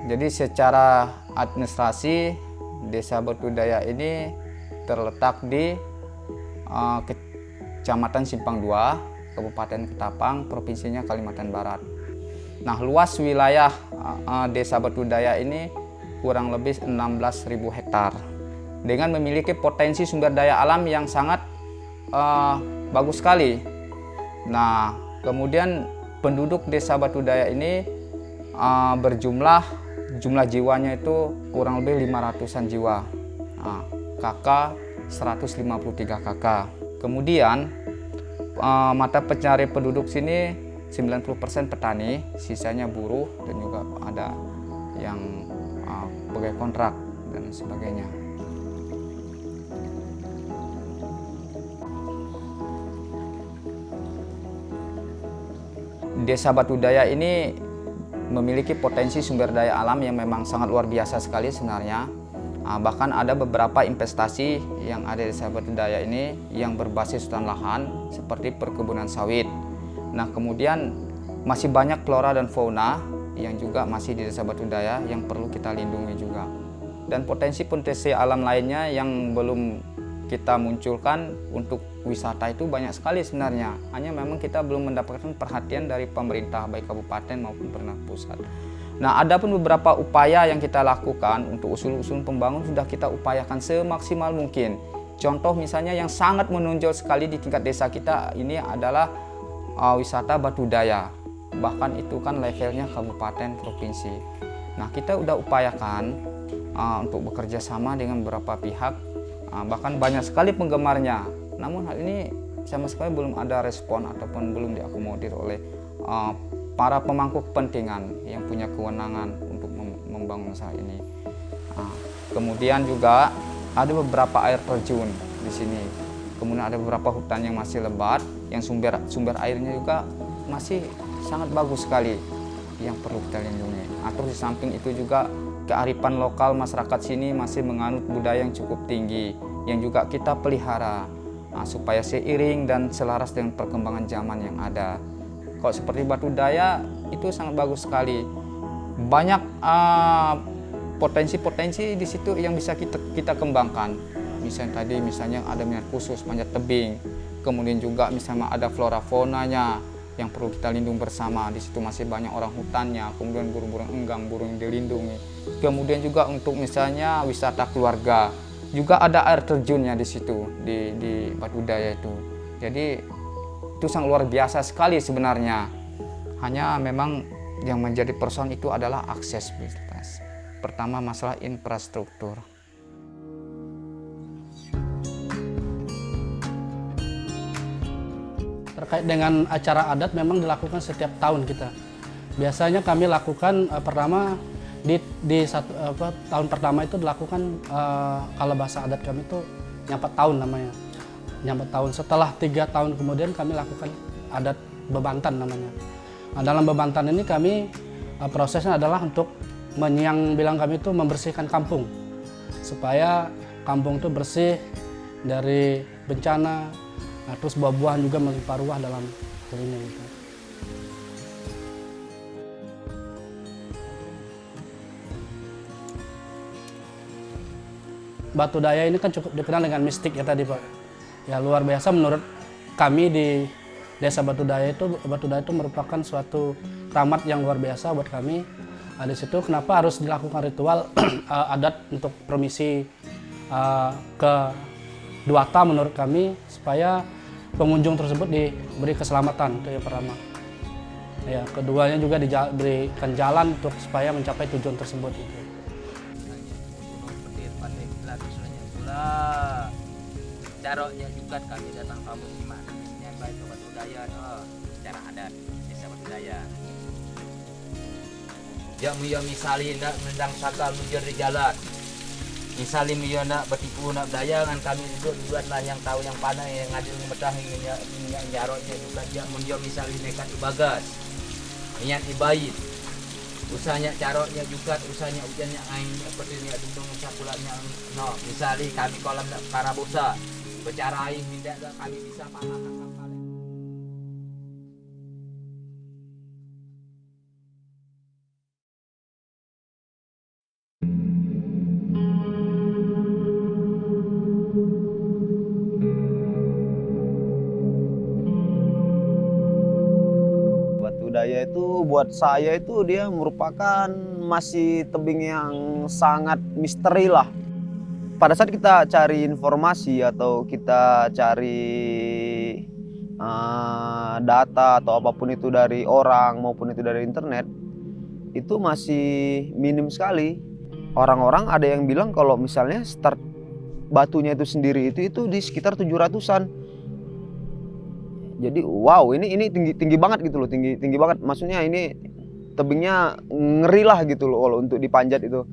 Jadi secara administrasi Desa Batudaya ini terletak di Kecamatan Simpang 2, Kabupaten Ketapang, Provinsinya Kalimantan Barat. Nah, luas wilayah Desa Batudaya ini kurang lebih 16.000 hektar dengan memiliki potensi sumber daya alam yang sangat bagus sekali. Nah, kemudian penduduk Desa Batudaya ini jumlah jiwanya itu kurang lebih 500-an jiwa. KK 153 KK. Kemudian mata pencari penduduk sini 90% petani, sisanya buruh dan juga ada yang pegawai kontrak dan sebagainya. Desa Batudaya ini memiliki potensi sumber daya alam yang memang sangat luar biasa sekali sebenarnya. Bahkan ada beberapa investasi yang ada di Desa Batudaya ini yang berbasis hutan lahan seperti perkebunan sawit. Nah, kemudian masih banyak flora dan fauna yang juga masih di Desa Batudaya yang perlu kita lindungi juga. Dan potensi-potensi alam lainnya yang belum kita munculkan untuk wisata itu banyak sekali sebenarnya. Hanya memang kita belum mendapatkan perhatian dari pemerintah baik kabupaten maupun pemerintah pusat. Nah, ada pun beberapa upaya yang kita lakukan untuk usul-usul pembangunan sudah kita upayakan semaksimal mungkin. Contoh misalnya yang sangat menonjol sekali di tingkat desa kita ini adalah wisata Batudaya. Bahkan itu kan levelnya kabupaten provinsi. Nah, kita udah upayakan untuk bekerja sama dengan beberapa pihak. Bahkan banyak sekali penggemarnya, namun hal ini sama sekali belum ada respon ataupun belum diakomodir oleh para pemangku kepentingan yang punya kewenangan untuk membangun usaha ini. Kemudian juga ada beberapa air terjun di sini, kemudian ada beberapa hutan yang masih lebat, yang sumber airnya juga masih sangat bagus sekali yang perlu kita lindungi. Terus di samping itu juga kearifan lokal masyarakat sini masih menganut budaya yang cukup tinggi yang juga kita pelihara supaya seiring dan selaras dengan perkembangan zaman yang ada. Kalau seperti Batudaya itu sangat bagus sekali. Banyak potensi-potensi di situ yang bisa kita kembangkan. Misalnya ada minat khusus manjat tebing, kemudian juga misalnya ada flora faunanya yang perlu kita lindungi bersama. Di situ masih banyak orang hutannya, kemudian burung-burung enggang, burung yang dilindungi. Kemudian juga untuk misalnya wisata keluarga, juga ada air terjunnya di situ di Batudaya itu. Jadi itu sangat luar biasa sekali sebenarnya. Hanya memang yang menjadi persoalan itu adalah aksesibilitas. Pertama masalah infrastruktur. Terkait dengan acara adat memang dilakukan setiap tahun kita. Biasanya kami lakukan pertama di tahun pertama itu dilakukan kalau bahasa adat kami itu nyampat tahun namanya. Nyampat tahun. Setelah 3 tahun kemudian kami lakukan adat bebantan namanya. Nah, dalam bebantan ini kami prosesnya adalah untuk bilang kami itu membersihkan kampung supaya kampung itu bersih dari bencana. Nah, terus buah-buahan juga melimpah ruah dalam hal ini. Gitu. Batudaya ini kan cukup dikenal dengan mistik ya tadi Pak. Ya luar biasa menurut kami di Desa Batudaya itu merupakan suatu keramat yang luar biasa buat kami. Nah, di situ kenapa harus dilakukan ritual adat untuk permisi ke Duata menurut kami supaya pengunjung tersebut diberi keselamatan, itu yang pertama. Ya, keduanya juga diberikan jalan untuk supaya mencapai tujuan tersebut. Itu. Caranya juga kami datang ke musiman, yang baik ke Batudaya, secara adat Desa Batudaya. Ya misalnya nak mendang sakal mujur di jalan. Misalnya mio nak bertipu nak daya dengan kami duduk lah yang tahu yang panah yang ngadil medah yang jaroknya juga dia mendio misalnya nekat ibagas niat ibait usahanya caroknya juga usahanya ujiannya ain seperti ini dudung sakulanya no misalnya kami kolam karabosa bicara ain minta kami bisa panah Batu Daya itu buat saya itu dia merupakan masih tebing yang sangat misteri lah. Pada saat kita cari informasi atau kita cari data atau apapun itu dari orang maupun itu dari internet, itu masih minim sekali. Orang-orang ada yang bilang kalau misalnya start batunya itu sendiri itu di sekitar 700-an. Jadi wow, ini tinggi banget gitu loh, tinggi banget. Maksudnya ini tebingnya ngeri lah gitu loh kalau untuk dipanjat itu.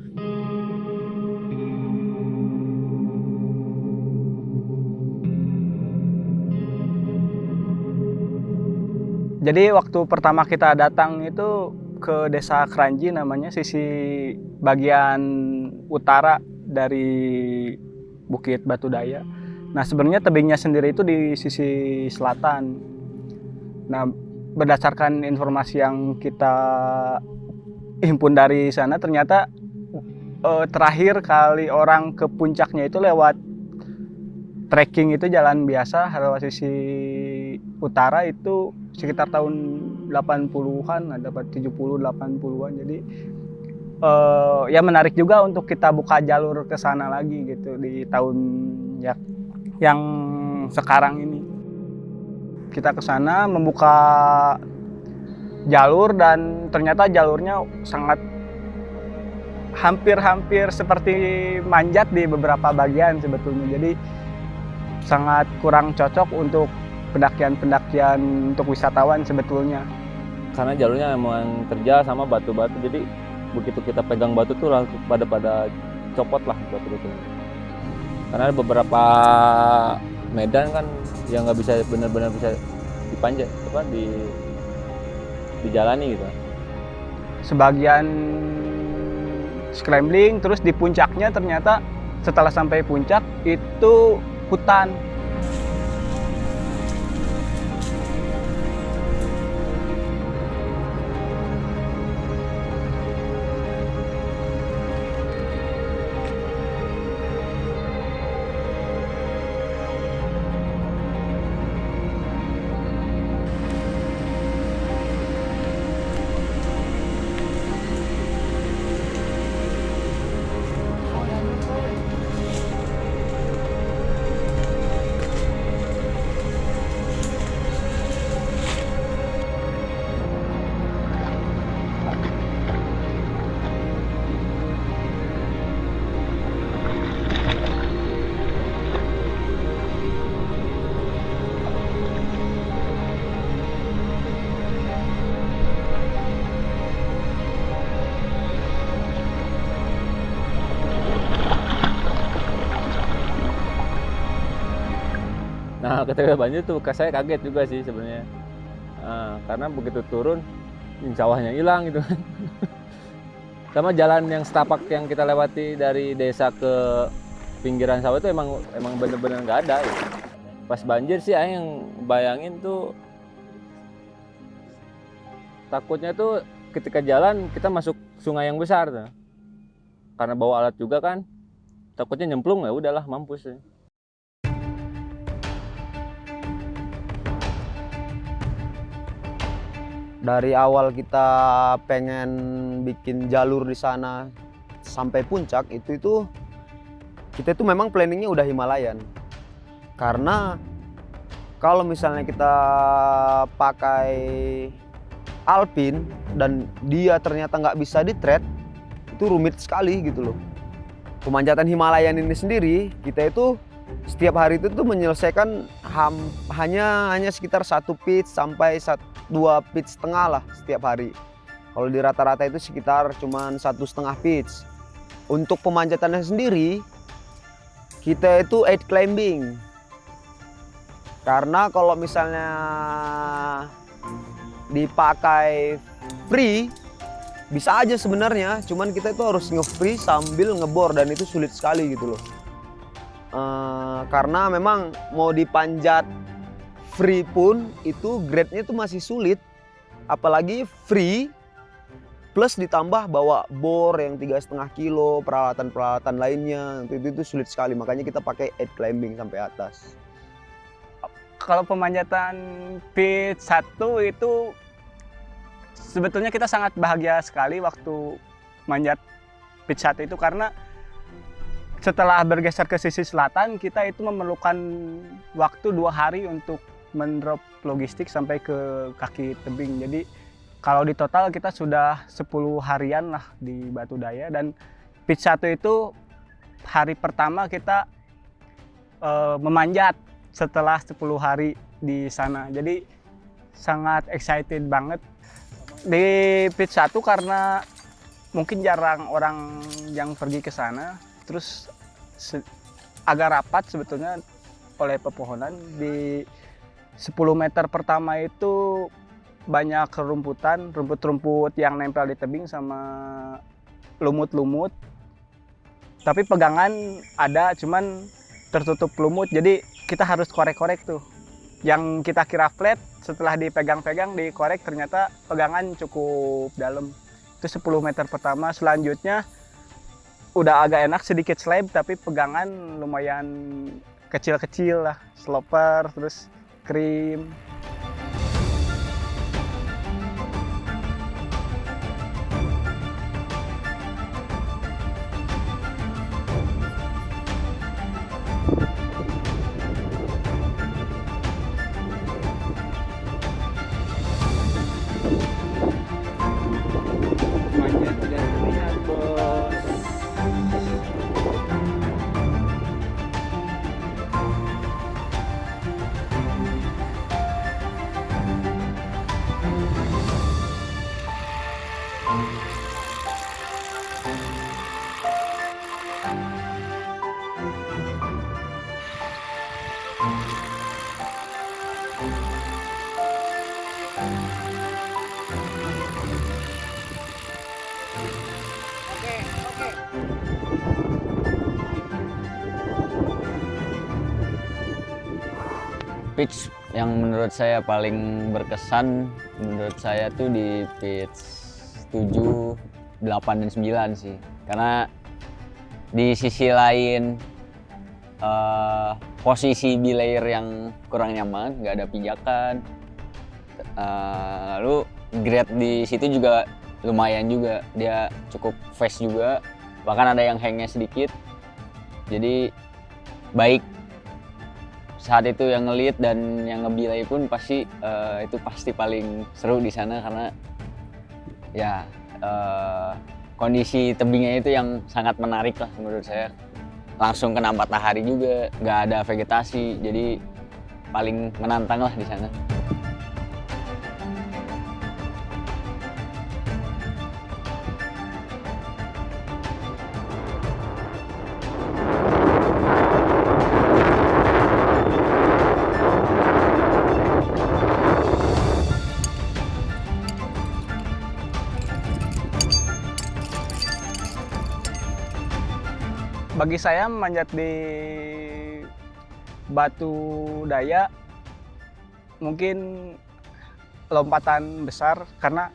Jadi waktu pertama kita datang itu ke Desa Kranji namanya, sisi bagian utara dari Bukit Batu Daya. Nah sebenarnya tebingnya sendiri itu di sisi selatan. Nah berdasarkan informasi yang kita himpun dari sana, ternyata terakhir kali orang ke puncaknya itu lewat trekking itu jalan biasa lewat sisi utara itu sekitar tahun 80-an, ada 70-80-an. Jadi ya menarik juga untuk kita buka jalur ke sana lagi gitu di tahun yang sekarang ini. Kita ke sana membuka jalur dan ternyata jalurnya sangat hampir seperti manjat di beberapa bagian sebetulnya. Jadi sangat kurang cocok untuk pendakian untuk wisatawan sebetulnya. Karena jalurnya memang terjal sama batu-batu, jadi begitu kita pegang batu tuh langsung pada copot lah batu itu. Karena ada beberapa medan kan yang nggak bisa benar-benar bisa dipanjat dijalani gitu. Sebagian scrambling, terus di puncaknya ternyata setelah sampai puncak itu hutan. Nah ketika banjir tuh saya kaget juga sih sebenarnya. Karena begitu turun sawahnya hilang gitu kan. Sama jalan yang setapak yang kita lewati dari desa ke pinggiran sawah itu emang bener-bener nggak ada gitu. Pas banjir sih yang bayangin tuh takutnya tuh ketika jalan kita masuk sungai yang besar tuh. Karena bawa alat juga kan, takutnya nyemplung, ya udahlah mampus ya. Dari awal kita pengen bikin jalur di sana sampai puncak itu kita itu memang planningnya udah Himalayan. Karena kalau misalnya kita pakai Alpine dan dia ternyata nggak bisa di-tread, itu rumit sekali gitu loh. Pemanjatan Himalayan ini sendiri kita itu setiap hari itu tuh menyelesaikan hanya sekitar 1 pitch sampai 2 pitch setengah lah setiap hari. Kalau di rata-rata itu sekitar cuman 1,5 pitch. Untuk pemanjatannya sendiri kita itu 8 climbing. Karena kalau misalnya dipakai free bisa aja sebenarnya, cuman kita itu harus nge-free sambil ngebor dan itu sulit sekali gitu loh. Karena memang mau dipanjat free pun itu grade-nya itu masih sulit, apalagi free plus ditambah bawa bor yang 3,5 kilo, peralatan lainnya, itu sulit sekali, makanya kita pakai 8 climbing sampai atas. Kalau pemanjatan pitch 1 itu sebetulnya kita sangat bahagia sekali waktu manjat pitch 1 itu, karena setelah bergeser ke sisi selatan kita itu memerlukan waktu 2 hari untuk mendrop logistik sampai ke kaki tebing. Jadi kalau di total kita sudah 10 harian lah di Batu Daya, dan pitch 1 itu hari pertama kita memanjat setelah 10 hari di sana. Jadi sangat excited banget di pitch 1 karena mungkin jarang orang yang pergi ke sana, terus agak rapat sebetulnya oleh pepohonan. Di 10 meter pertama itu banyak rumputan, rumput-rumput yang nempel di tebing sama lumut-lumut. Tapi pegangan ada, cuman tertutup lumut, jadi kita harus korek-korek tuh. Yang kita kira flat, setelah dipegang-pegang, dikorek, ternyata pegangan cukup dalam. Itu 10 meter pertama. Selanjutnya udah agak enak, sedikit slab, tapi pegangan lumayan kecil-kecil lah. Sloper, terus krim. Manjat tidak terlihat, bos. Pitch yang menurut saya paling berkesan menurut saya tuh di pitch 7, 8, dan 9 sih. Karena di sisi lain posisi belayer yang kurang nyaman, nggak ada pijakan. Lalu grade di situ juga lumayan juga, dia cukup fast juga, bahkan ada yang hangnya sedikit. Jadi baik saat itu yang ngelit dan yang ngebilai pun pasti itu pasti paling seru di sana, karena ya kondisi tebingnya itu yang sangat menarik lah menurut saya. Langsung kena matahari juga, nggak ada vegetasi, jadi paling menantang lah di sana. Bagi saya manjat di Batu Daya mungkin lompatan besar, karena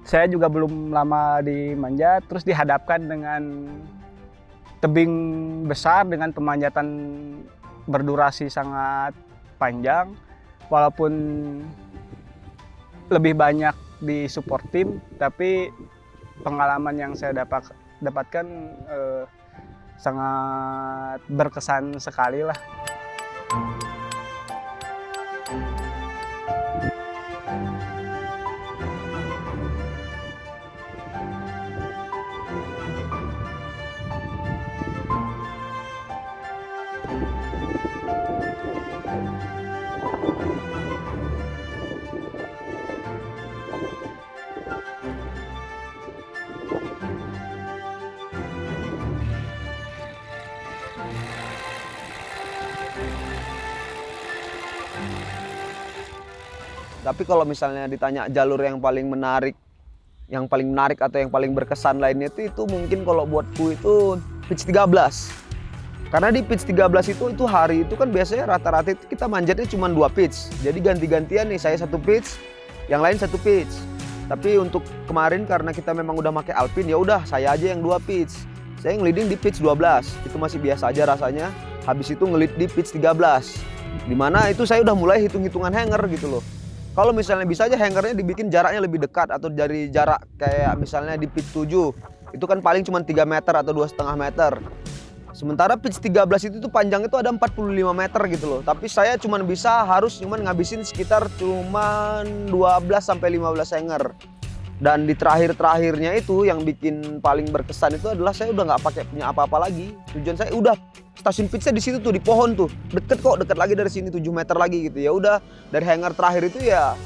saya juga belum lama di manjat, terus dihadapkan dengan tebing besar dengan pemanjatan berdurasi sangat panjang. Walaupun lebih banyak di support tim, tapi pengalaman yang saya dapatkan sangat berkesan sekali lah. Tapi kalau misalnya ditanya jalur yang paling menarik atau yang paling berkesan lainnya itu mungkin kalau buatku itu pitch 13. Karena di pitch 13 itu hari itu kan biasanya rata-rata itu kita manjatnya cuma 2 pitch. Jadi ganti-gantian nih, saya 1 pitch, yang lain 1 pitch. Tapi untuk kemarin karena kita memang udah pakai Alpine, ya udah saya aja yang 2 pitch. Saya ngeliding di pitch 12. Itu masih biasa aja rasanya. Habis itu ngelid di pitch 13. Dimana itu saya udah mulai hitung-hitungan hanger gitu loh. Kalau misalnya bisa aja hangernya dibikin jaraknya lebih dekat atau dari jarak kayak misalnya di pitch 7 itu kan paling cuma 3 meter atau 2,5 meter. Sementara pitch 13 itu tuh panjang itu ada 45 meter gitu loh. Tapi saya harus ngabisin sekitar 12 sampai 15 hanger. Dan di terakhirnya itu yang bikin paling berkesan itu adalah saya udah nggak pakai punya apa-apa lagi. Tujuan saya udah stasiun pitchnya di situ tuh, di pohon tuh, deket lagi dari sini 7 meter lagi gitu. Ya udah dari hanger terakhir itu ya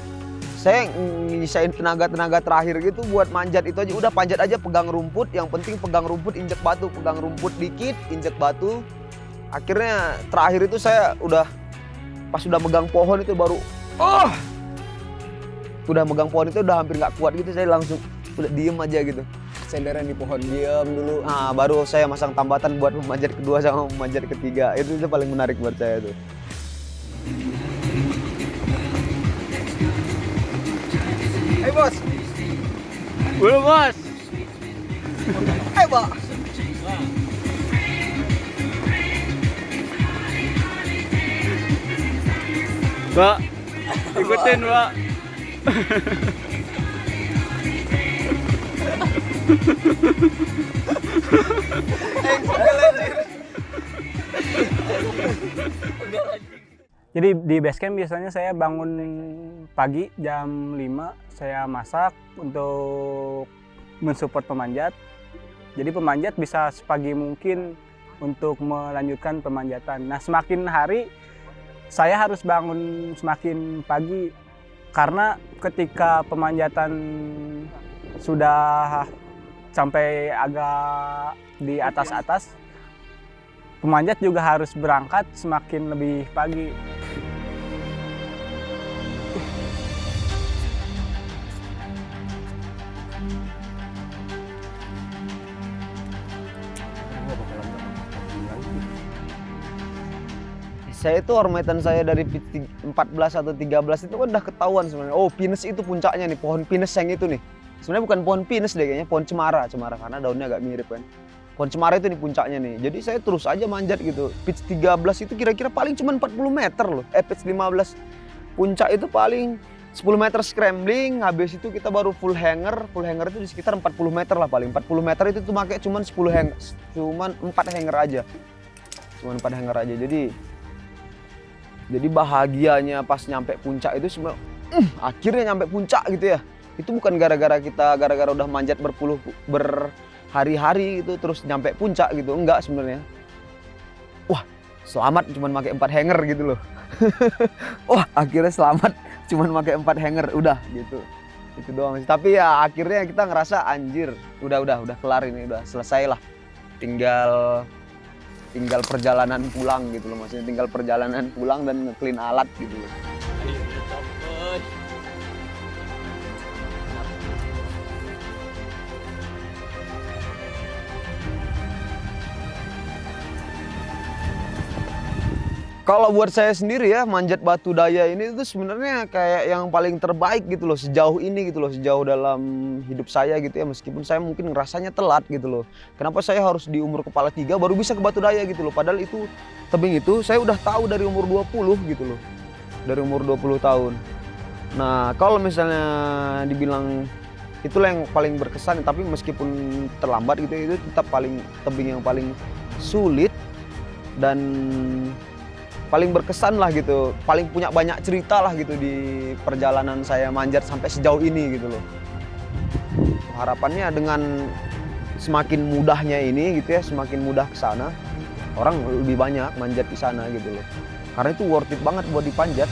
saya nyisain tenaga terakhir gitu buat manjat itu aja. Udah panjat aja, pegang rumput, yang penting pegang rumput, injek batu, pegang rumput dikit, injek batu. Akhirnya terakhir itu saya udah pas udah megang pohon itu baru udah megang pohon itu udah hampir nggak kuat gitu, saya langsung udah diem aja gitu. Senderan di pohon, diem dulu. Nah, baru saya masang tambatan buat memanjat kedua sama memanjat ketiga. Itu paling menarik buat saya tuh. Hey bos. Belum bos. Hey pak. Pak, ikutin Pak. Jadi di base camp biasanya saya bangun pagi jam 5, saya masak untuk mensupport pemanjat. Jadi pemanjat bisa sepagi mungkin untuk melanjutkan pemanjatan. Nah, semakin hari saya harus bangun semakin pagi karena ketika pemanjatan sudah sampai agak di atas-atas, pemanjat juga harus berangkat semakin lebih pagi. Saya itu hormatan saya dari pitch 14 atau 13 itu kan udah ketahuan sebenarnya. Oh, pinus itu puncaknya nih, pohon pinus yang itu nih. Sebenarnya bukan pohon pinus deh kayaknya, pohon cemara karena daunnya agak mirip kan. Pohon cemara itu nih puncaknya nih. Jadi saya terus aja manjat gitu. Pitch 13 itu kira-kira paling cuma 40 meter loh. Pitch 15 puncak itu paling 10 meter scrambling, habis itu kita baru full hanger. Full hanger itu di sekitar 40 meter lah paling. 40 meter itu tuh pakai cuma 4 hanger aja. Cuma 4 hanger aja. Jadi bahagianya pas nyampe puncak itu sebenarnya akhirnya nyampe puncak gitu ya. Itu bukan gara-gara udah manjat berhari-hari gitu terus nyampe puncak gitu. Enggak sebenarnya. Wah, selamat cuman pakai 4 hanger gitu loh. Wah, akhirnya selamat cuman pakai 4 hanger udah gitu. Itu doang sih. Tapi ya akhirnya kita ngerasa anjir, udah kelar ini, udah selesai lah. Tinggal perjalanan pulang gitu loh, maksudnya tinggal perjalanan pulang dan nge-clean alat gitu loh. Kalau buat saya sendiri ya, manjat Batu Daya ini tuh sebenarnya kayak yang paling terbaik gitu loh sejauh ini gitu loh, sejauh dalam hidup saya gitu ya, meskipun saya mungkin ngerasanya telat gitu loh. Kenapa saya harus di umur kepala 3 baru bisa ke Batu Daya gitu loh, padahal itu tebing itu saya udah tahu dari umur 20 gitu loh. Dari umur 20 tahun. Nah, kalau misalnya dibilang itulah yang paling berkesan, tapi meskipun terlambat gitu itu tetap tebing yang paling sulit dan paling berkesan lah gitu, paling punya banyak cerita lah gitu di perjalanan saya manjat sampai sejauh ini gitu loh. Harapannya dengan semakin mudahnya ini gitu ya, semakin mudah ke sana, orang lebih banyak manjat di sana gitu loh. Karena itu worth it banget buat dipanjat.